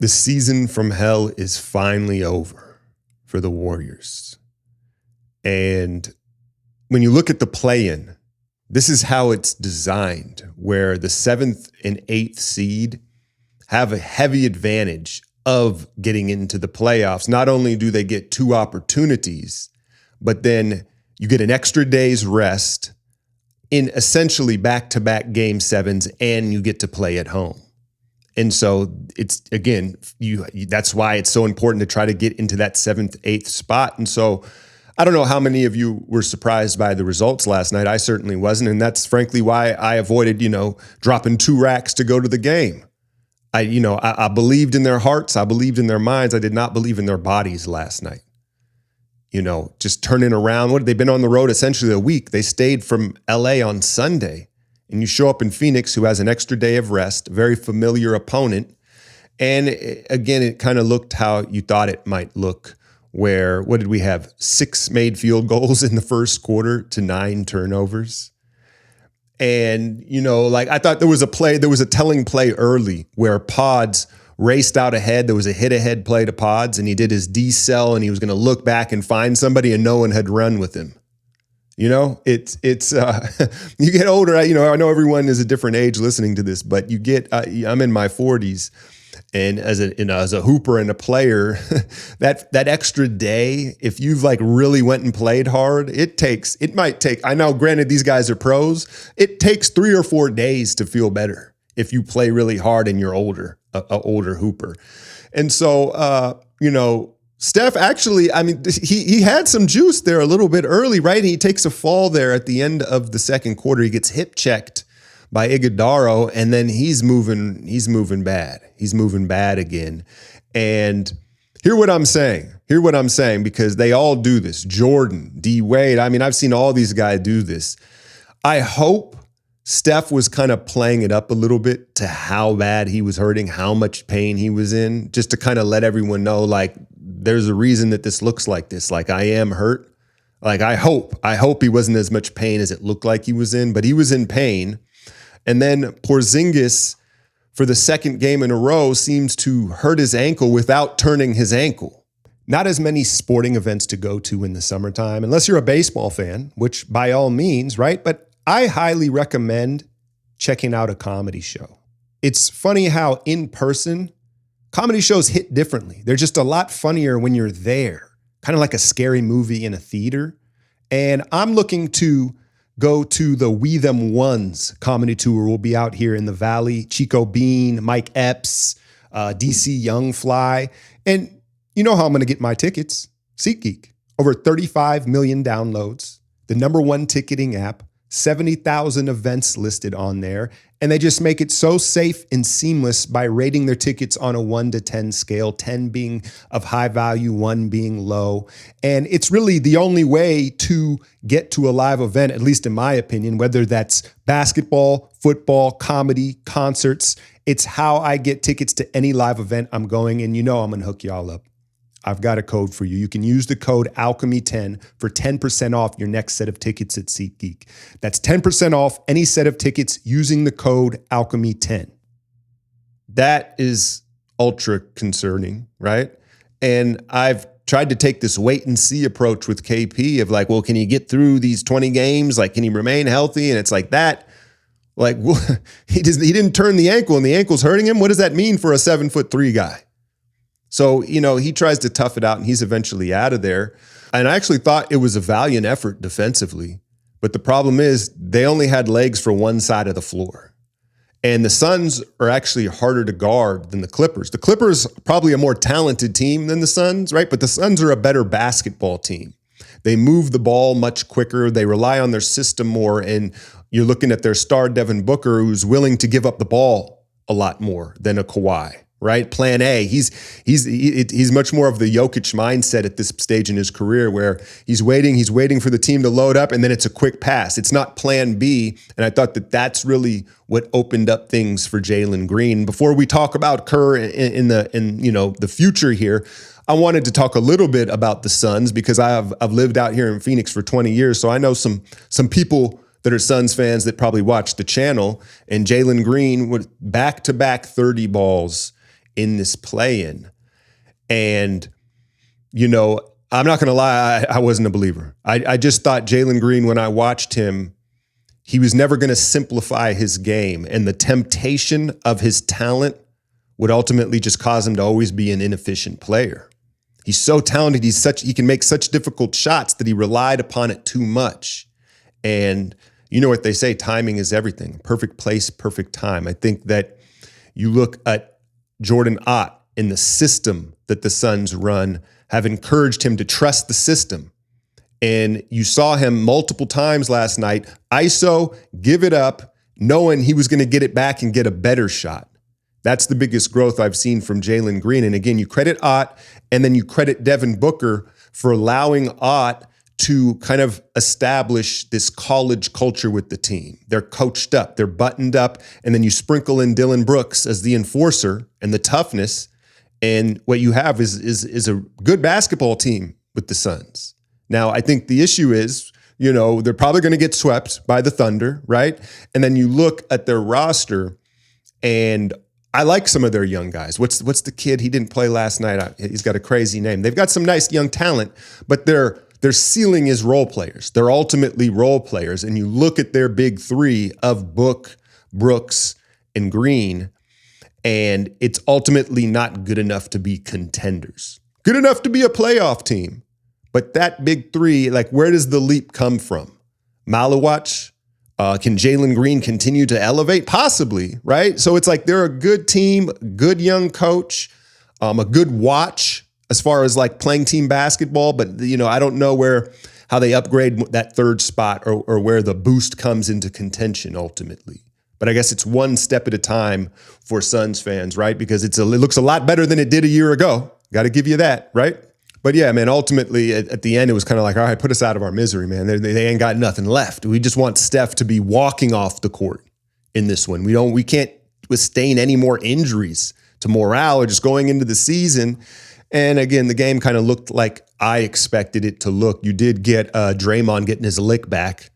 The season from hell is finally over for the Warriors. And when you look at the play-in, this is how it's designed, where the 7th and 8th seed have a heavy advantage of getting into the playoffs. Not only do they get 2 opportunities, but then you get an extra day's rest in essentially back-to-back game 7s, and you get to play at home. And so it's, again, that's why it's so important to try to get into that 7th, 8th spot. And so I don't know how many of you were surprised by the results last night. I certainly wasn't. And that's frankly why I avoided, dropping 2 racks to go to the game. I believed in their hearts. I believed in their minds. I did not believe in their bodies last night. Just turning around. They've been on the road essentially a week. They stayed from LA on Sunday, and you show up in Phoenix, who has an extra day of rest, very familiar opponent. And again, it kind of looked how you thought it might look, where, what did we have? 6 made field goals in the first quarter to 9 turnovers. And, I thought there was a telling play early where Pods raced out ahead. There was a hit ahead play to Pods, and he did his decel, and he was going to look back and find somebody, and no one had run with him. It's you get older. I know everyone is a different age listening to this, but you get, I'm in my 40s, and as a hooper and a player, that extra day, if you've really went and played hard, it might take, I know, granted, these guys are pros. It takes 3 or 4 days to feel better if you play really hard and you're older, an older hooper. And so, Steph actually, he had some juice there a little bit early, right? And he takes a fall there at the end of the second quarter. He gets hip checked by Iguodaro, and then he's moving bad. He's moving bad again. And hear what I'm saying, because they all do this. Jordan, D Wade. I've seen all these guys do this. I hope Steph was kind of playing it up a little bit to how bad he was hurting, how much pain he was in, just to kind of let everyone know, there's a reason that this looks like this. I am hurt. I hope he wasn't as much pain as it looked like he was in, but he was in pain. And then Porzingis, for the second game in a row, seems to hurt his ankle without turning his ankle. Not as many sporting events to go to in the summertime, unless you're a baseball fan, which by all means, right? But I highly recommend checking out a comedy show. It's funny how in person, comedy shows hit differently. They're just a lot funnier when you're there, kind of like a scary movie in a theater. And I'm looking to go to the We Them Ones comedy tour. We'll be out here in the Valley. Chico Bean, Mike Epps, DC Young Fly. And you know how I'm going to get my tickets. SeatGeek. Over 35 million downloads. The #1 ticketing app. 70,000 events listed on there. And they just make it so safe and seamless by rating their tickets on a 1 to 10 scale, 10 being of high value, 1 being low. And it's really the only way to get to a live event, at least in my opinion, whether that's basketball, football, comedy, concerts. It's how I get tickets to any live event I'm going, and I'm going to hook y'all up. I've got a code for you. You can use the code Alchemy10 for 10% off your next set of tickets at SeatGeek. That's 10% off any set of tickets using the code Alchemy10. That is ultra concerning, right? And I've tried to take this wait and see approach with KP of well, can you get through these 20 games? Can he remain healthy? And it's that. He didn't turn the ankle and the ankle's hurting him. What does that mean for a 7'3" guy? So, he tries to tough it out and he's eventually out of there. And I actually thought it was a valiant effort defensively. But the problem is they only had legs for one side of the floor. And the Suns are actually harder to guard than the Clippers. The Clippers are probably a more talented team than the Suns, right? But the Suns are a better basketball team. They move the ball much quicker. They rely on their system more. And you're looking at their star Devin Booker, who's willing to give up the ball a lot more than a Kawhi. Right? Plan A. He's much more of the Jokic mindset at this stage in his career where he's waiting for the team to load up and then it's a quick pass. It's not plan B. And I thought that that's really what opened up things for Jalen Green. Before we talk about Kerr in the future here, I wanted to talk a little bit about the Suns because I've lived out here in Phoenix for 20 years. So I know some people that are Suns fans that probably watch the channel, and Jalen Green with back-to-back 30 balls in this play-in. And, you know, I'm not going to lie, I wasn't a believer. I just thought Jalen Green, when I watched him, he was never going to simplify his game. And the temptation of his talent would ultimately just cause him to always be an inefficient player. He's so talented. He can make such difficult shots that he relied upon it too much. And you know what they say, timing is everything. Perfect place, perfect time. I think that you look at Jordan Ott in the system that the Suns run, have encouraged him to trust the system. And you saw him multiple times last night, ISO, give it up, knowing he was going to get it back and get a better shot. That's the biggest growth I've seen from Jalen Green. And again, you credit Ott, and then you credit Devin Booker for allowing Ott to kind of establish this college culture with the team. They're coached up, they're buttoned up, and then you sprinkle in Dylan Brooks as the enforcer and the toughness, and what you have is a good basketball team with the Suns. Now, I think the issue is, you know, they're probably going to get swept by the Thunder, right? And then you look at their roster, and I like some of their young guys. What's the kid? He didn't play last night. He's got a crazy name. They've got some nice young talent, but their ceiling is role players. They're ultimately role players. And you look at their big three of Book, Brooks, and Green, and it's ultimately not good enough to be contenders. Good enough to be a playoff team. But that big three, like, where does the leap come from? Malawach? Can Jalen Green continue to elevate? Possibly, right? So it's like they're a good team, good young coach, a good watch as far as like playing team basketball. But, you know, I don't know how they upgrade that third spot or where the boost comes into contention ultimately. But I guess it's one step at a time for Suns fans, right? Because it looks a lot better than it did a year ago. Got to give you that, right? But yeah, man, ultimately at the end, it was kind of like, all right, put us out of our misery, man. They ain't got nothing left. We just want Steph to be walking off the court in this one. We can't sustain any more injuries to morale or just going into the season. And again, the game kind of looked like I expected it to look. You did get Draymond getting his lick back,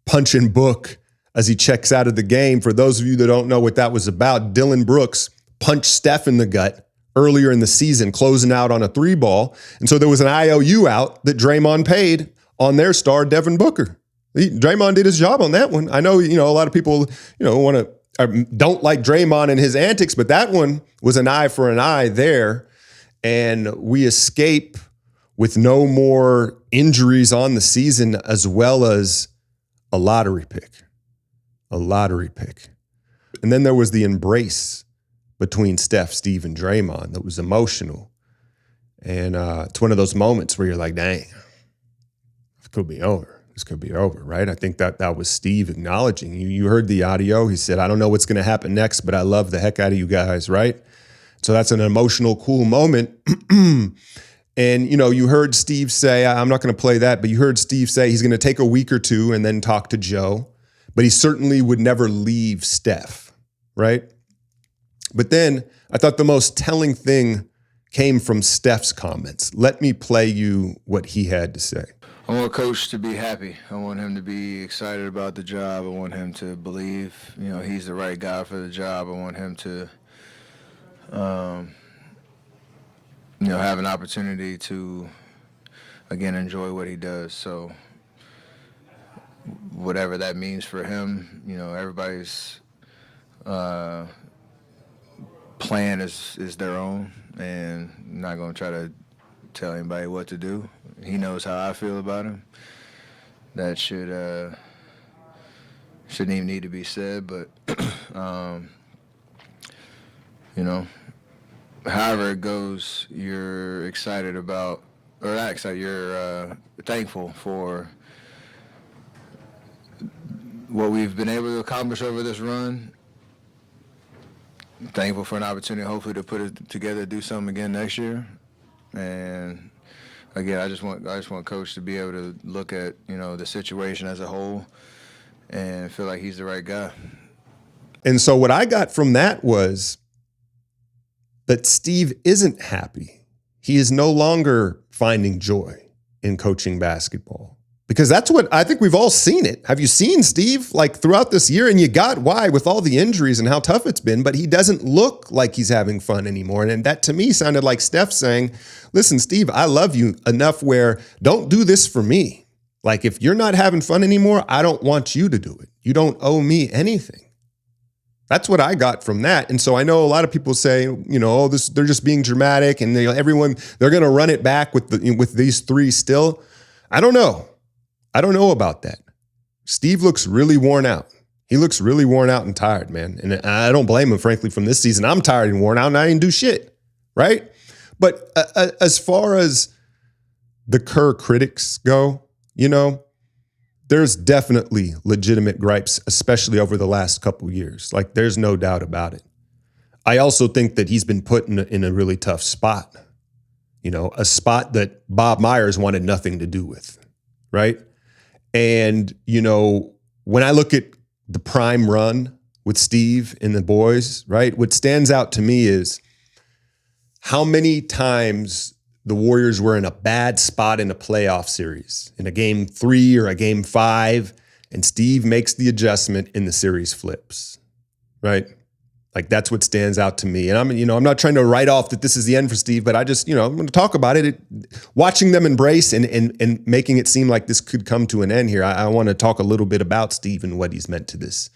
punching Book as he checks out of the game. For those of you that don't know what that was about, Dylan Brooks punched Steph in the gut earlier in the season, closing out on a 3-ball. And so there was an IOU out that Draymond paid on their star, Devin Booker. Draymond did his job on that one. I know, you know, a lot of people, you know, don't like Draymond and his antics, but that one was an eye for an eye there. And we escape with no more injuries on the season, as well as a lottery pick. A lottery pick. And then there was the embrace between Steph, Steve, and Draymond that was emotional. And it's one of those moments where you're like, dang, this could be over. This could be over, right? I think that was Steve acknowledging. You heard the audio. He said, I don't know what's going to happen next, but I love the heck out of you guys, right? So that's an emotional, cool moment. And, you know, you heard Steve say, I'm not going to play that, but you heard Steve say he's going to take a week or two and then talk to Joe. But he certainly would never leave Steph, right? But then I thought the most telling thing came from Steph's comments. Let me play you what he had to say. I want Coach to be happy. I want him to be excited about the job. I want him to believe, you know, he's the right guy for the job. I want him to, you know, have an opportunity to, again, enjoy what he does. So whatever that means for him, you know, everybody's plan is their own, and I'm not going to try to tell anybody what to do. He knows how I feel about him. That shouldn't even need to be said, but you know, however it goes, you're excited about, or not excited, you're thankful for what we've been able to accomplish over this run. Thankful for an opportunity, hopefully, to put it together, do something again next year. And again, I just want Coach to be able to look at, you know, the situation as a whole and feel like he's the right guy. And so what I got from that was that Steve isn't happy. He is no longer finding joy in coaching basketball. Because that's what I think we've all seen it. Have you seen Steve like throughout this year? And you got why with all the injuries and how tough it's been, but he doesn't look like he's having fun anymore. And that to me sounded like Steph saying, listen, Steve, I love you enough where don't do this for me. Like if you're not having fun anymore, I don't want you to do it. You don't owe me anything. That's what I got from that. And so I know a lot of people say, oh, they're just being dramatic and they're going to run it back with these three still. I don't know. I don't know about that. Steve looks really worn out. He looks really worn out and tired, man. And I don't blame him, frankly, from this season. I'm tired and worn out and I didn't do shit, right? But as far as the Kerr critics go, there's definitely legitimate gripes, especially over the last couple years. Like, there's no doubt about it. I also think that he's been put in a really tough spot, a spot that Bob Myers wanted nothing to do with, right? And, when I look at the prime run with Steve and the boys, right, what stands out to me is how many times the Warriors were in a bad spot in a playoff series, in a game 3 or a game 5, and Steve makes the adjustment and the series flips, right? Like that's what stands out to me. And I'm not trying to write off that this is the end for Steve, but I just, I'm going to talk about it. Watching them embrace and making it seem like this could come to an end here. I want to talk a little bit about Steve and what he's meant to this.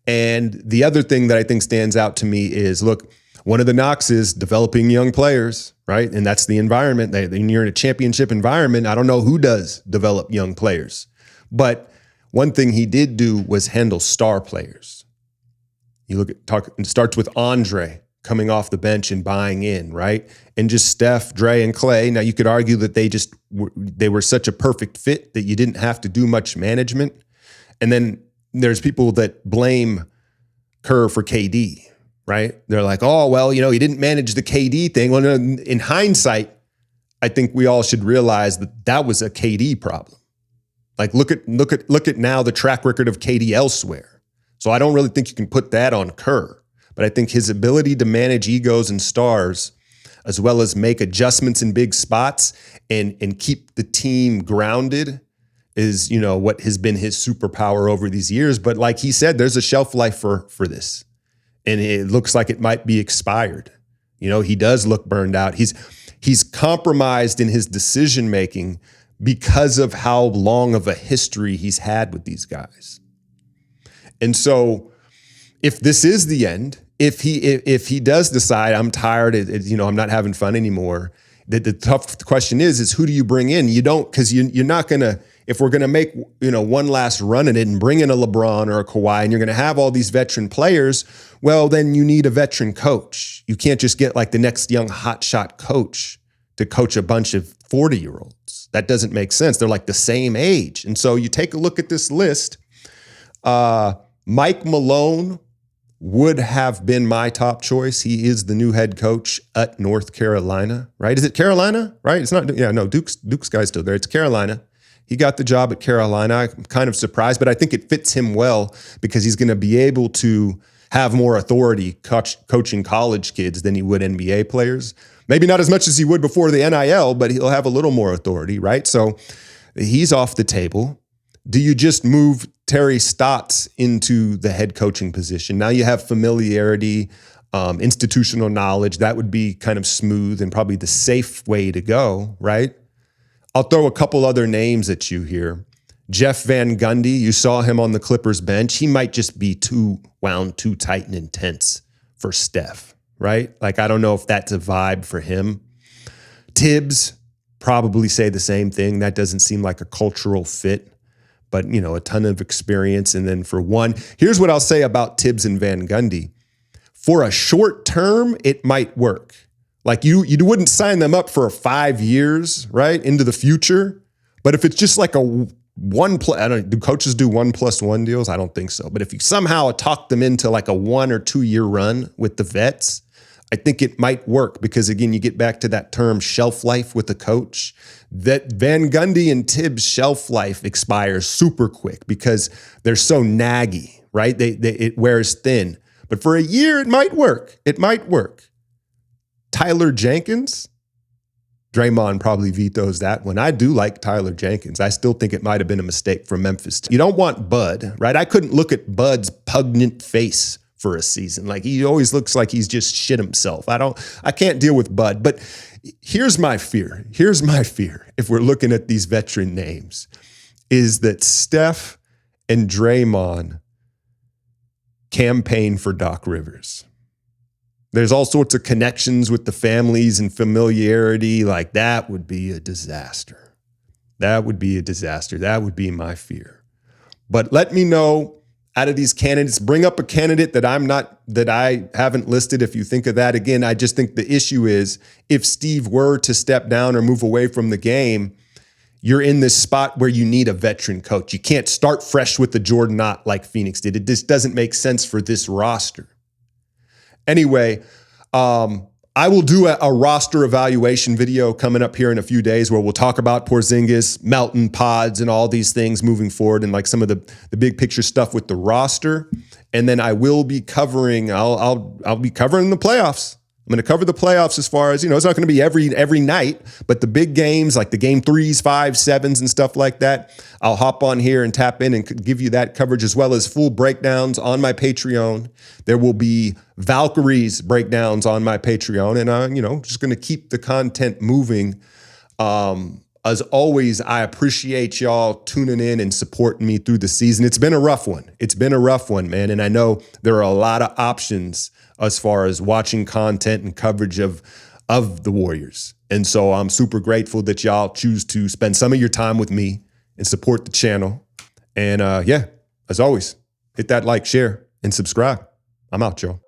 And the other thing that I think stands out to me is, look, one of the knocks is developing young players, right? And that's the environment. When you're in a championship environment, I don't know who does develop young players. But one thing he did do was handle star players. You it starts with Andre coming off the bench and buying in, right? And just Steph, Dre, and Clay. Now, you could argue that they were such a perfect fit that you didn't have to do much management. And then there's people that blame Kerr for KD, right? They're like, oh, well, he didn't manage the KD thing. Well, in hindsight, I think we all should realize that was a KD problem. Like, look at now the track record of KD elsewhere. So I don't really think you can put that on Kerr, but I think his ability to manage egos and stars, as well as make adjustments in big spots and keep the team grounded, is what has been his superpower over these years. But like he said, there's a shelf life for this, and it looks like it might be expired. He does look burned out. He's compromised in his decision making because of how long of a history he's had with these guys. And so if this is the end, if he does decide I'm tired, I'm not having fun anymore, the tough question is who do you bring in? You don't, because you're not going to, if we're going to make, one last run at it and bring in a LeBron or a Kawhi and you're going to have all these veteran players, well, then you need a veteran coach. You can't just get like the next young hotshot coach to coach a bunch of 40-year-olds. That doesn't make sense. They're like the same age. And so you take a look at this list. Mike Malone would have been my top choice. He is the new head coach at North Carolina, right? Is it Carolina, right? It's not, no, Duke's guy's still there. It's Carolina. He got the job at Carolina. I'm kind of surprised, but I think it fits him well because he's going to be able to have more authority coaching college kids than he would NBA players. Maybe not as much as he would before the NIL, but he'll have a little more authority, right? So he's off the table. Do you just move Terry Stotts into the head coaching position? Now you have familiarity, institutional knowledge. That would be kind of smooth and probably the safe way to go, right? I'll throw a couple other names at you here. Jeff Van Gundy, you saw him on the Clippers bench. He might just be too wound, too tight and intense for Steph, right? Like, I don't know if that's a vibe for him. Tibbs, probably say the same thing. That doesn't seem like a cultural fit. But, a ton of experience. And then here's what I'll say about Tibbs and Van Gundy. For a short term, it might work. Like you wouldn't sign them up for 5 years, right, into the future. But if it's just like do coaches do 1+1 deals? I don't think so. But if you somehow talk them into like a 1 or 2 year run with the vets, I think it might work because, again, you get back to that term shelf life with the coach. That Van Gundy and Tibbs' shelf life expires super quick because they're so naggy, right? It wears thin. But for a year, it might work. It might work. Tyler Jenkins, Draymond probably vetoes that one. I do like Tyler Jenkins. I still think it might have been a mistake for Memphis. You don't want Bud, right? I couldn't look at Bud's pungent face for a season. Like, he always looks like he's just shit himself. I can't deal with Bud. But here's my fear. Here's my fear, if we're looking at these veteran names, is that Steph and Draymond campaign for Doc Rivers. There's all sorts of connections with the families and familiarity. Like, that would be a disaster. That would be a disaster. That would be my fear. But let me know, out of these candidates, bring up a candidate that I haven't listed if you think of that. Again, I just think the issue is, if Steve were to step down or move away from the game, you're in this spot where you need a veteran coach. You can't start fresh with the Jordan Knott like Phoenix did. It just doesn't make sense for this roster. Anyway, I will do a roster evaluation video coming up here in a few days where we'll talk about Porzingis, Melton, Pods, and all these things moving forward, and like some of the big picture stuff with the roster. And then I will be covering, I'll be covering the playoffs. I'm going to cover the playoffs as far as, it's not going to be every night, but the big games, like the game 3s, 5s, 7s, and stuff like that, I'll hop on here and tap in and give you that coverage, as well as full breakdowns on my Patreon. There will be Valkyrie's breakdowns on my Patreon, and just going to keep the content moving. As always, I appreciate y'all tuning in and supporting me through the season. It's been a rough one. It's been a rough one, man. And I know there are a lot of options as far as watching content and coverage of the Warriors. And so I'm super grateful that y'all choose to spend some of your time with me and support the channel. And as always, hit that like, share, and subscribe. I'm out, y'all.